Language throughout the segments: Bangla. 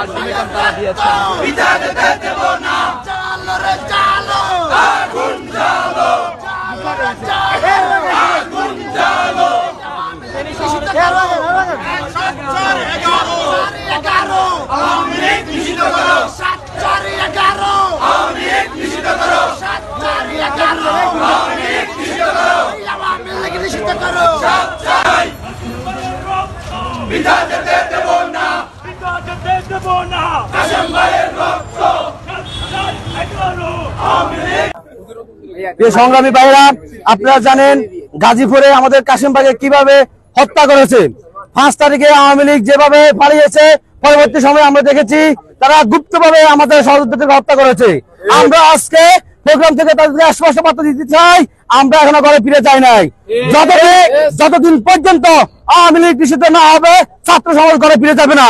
আলটিমেটাম তারা দিয়েছেন। সংগ্রামী ভাইরা, আপনারা জানেন গাজীপুরে আমাদের কাশিমবাগে কিভাবে হত্যা করেছে। 5 তারিখে আওয়ামী লীগ যেভাবে পালিয়েছে, পরবর্তী সময়ে আমরা দেখেছি তারা গুপ্তভাবে আমাদের সহযোদ্ধাদেরকে হত্যা করেছে। আমরা আজকে প্রোগ্রাম থেকে তাদেরকে স্পষ্ট বার্তা দিতে চাই, আমরা এখনো ঘরে ফিরে যাই নাই। যতদিন পর্যন্ত আওয়ামী লীগ নিষিদ্ধ না হবে, ছাত্র সমাজ ঘরে ফিরে যাবে না।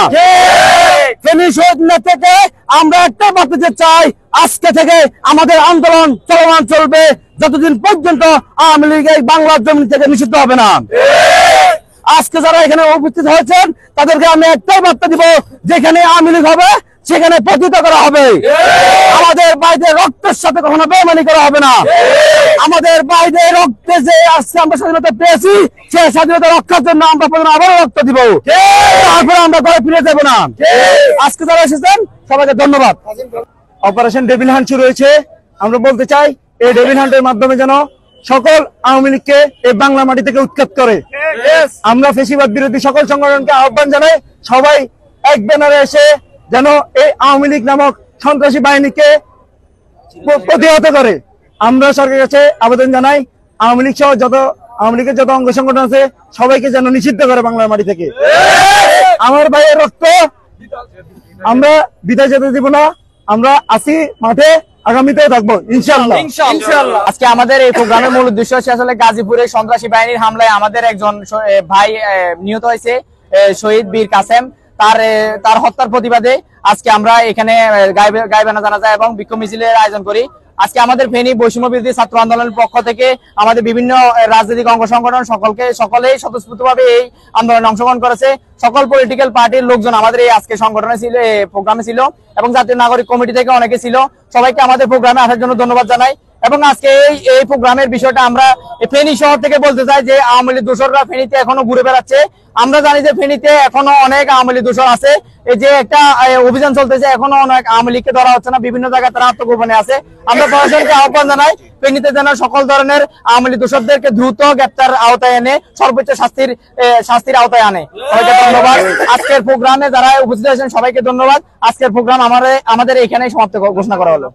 ফেনী শহীদ থেকে আমরা একটা বার্তা দিতে চাই, আজকে থেকে আমাদের আন্দোলন চলমান চলবে যতদিন পর্যন্ত আওয়ামী লীগ এই বাংলার জমি থেকে নিষিদ্ধ হবে না। আজকে যারা এখানে উপস্থিত হয়েছেন তাদেরকে আমি একটাই বার্তা দিব, যেখানে আওয়ামী লীগ হবে সেখানে পতিত করা হবে। আমাদের ভাইদের রক্তের সাথে কখনো বেইমানি করা হবে না। আমাদের ভাইদের রক্তে যে আজকে আমরা স্বাধীনতা পেয়েছি, সেই স্বাধীনতা রক্ষার জন্য আমরা আবারও রক্ত দিব, তারপরে আমরা ঘরে ফিরে যাব না। আজকে যারা এসেছেন সবাইকে ধন্যবাদ। অপারেশন ডেভিল হান্ট শুরু হয়েছে। আমরা বলতে চাই, এই ডেভিল হান্টের মাধ্যমে যেন সকল আওয়ামী লীগকে এই বাংলা মাটি থেকে উৎখাত করে। আমরা ফ্যাসিবাদ বিরোধী সকল সংগঠনকে আহ্বান জানাই, সবাই এক ব্যানারে এসে যেন এই আওয়ামী লীগ নামক সন্ত্রাসী বাহিনীকে প্রতিহত করে। আমরা সরকারের কাছে আবেদন জানাই, আওয়ামী লীগ সহ আওয়ামী লীগের যত অঙ্গ সংগঠন আছে সবাইকে যেন নিষিদ্ধ করে বাংলার মাটি থেকে। আমার ভাইয়ের রক্ত আমরা বিদায় যেতে দিব না। আমরা আসি মাঠে, আগামীতেও থাকবো ইনশাআল্লাহ। আজকে আমাদের এই প্রোগ্রামের মূল উদ্দেশ্য হচ্ছে আসলে গাজীপুরে সন্ত্রাসী বাহিনীর হামলায় আমাদের একজন ভাই নিহত হয়েছে, শহীদ বীর কাসেম। তার হত্যার প্রতিবাদে আজকে আমরা এখানে গাইবানা জানাজা এবং বিক্ষোভ মিছিলের আয়োজন করি। আজকে আমাদের ফেনী বৈষম্য বিরোধী ছাত্র আন্দোলনের পক্ষ থেকে আমাদের বিভিন্ন রাজনৈতিক অঙ্গ সংগঠন সকলেই স্বতঃস্ফূর্তভাবে এই আন্দোলনে অংশগ্রহণ করেছে। সকল পলিটিক্যাল পার্টির লোকজন আমাদের এই আজকে সংগঠনে ছিল, প্রোগ্রামে ছিল, এবং জাতীয় নাগরিক কমিটি থেকে অনেকে ছিল। সবাইকে আমাদের প্রোগ্রামে আসার জন্য ধন্যবাদ জানাই। এবং আজকে এই প্রোগ্রামের বিষয়টা আমরা ফেনী শহর থেকে বলতে চাই যে আওয়ামী লীগ দোসররা ফেনীতে এখনো ঘুরে বেড়াচ্ছে। আমরা জানি যে ফেনীতে এখনো অনেক আওয়ামী লীগ দোসর আছে। এই যে একটা অভিযান চলতেছে, এখনো অনেক আওয়ামী লীগকে ধরা হচ্ছে না, বিভিন্ন জায়গায় তারা আত্মগোপনে আছে। আমরা প্রশাসনকে আহ্বান জানাই, ফেনীতে যেন সকল ধরনের আওয়ামী লীগ দোসরদেরকে দ্রুত গ্রেপ্তার আওতায় এনে সর্বোচ্চ শাস্তির আওতায় আনে। সবাইকে ধন্যবাদ। আজকের প্রোগ্রামে যারা উপস্থিত আছেন সবাইকে ধন্যবাদ। আজকের প্রোগ্রাম আমাদের এখানেই সমাপ্ত ঘোষণা করা হলো।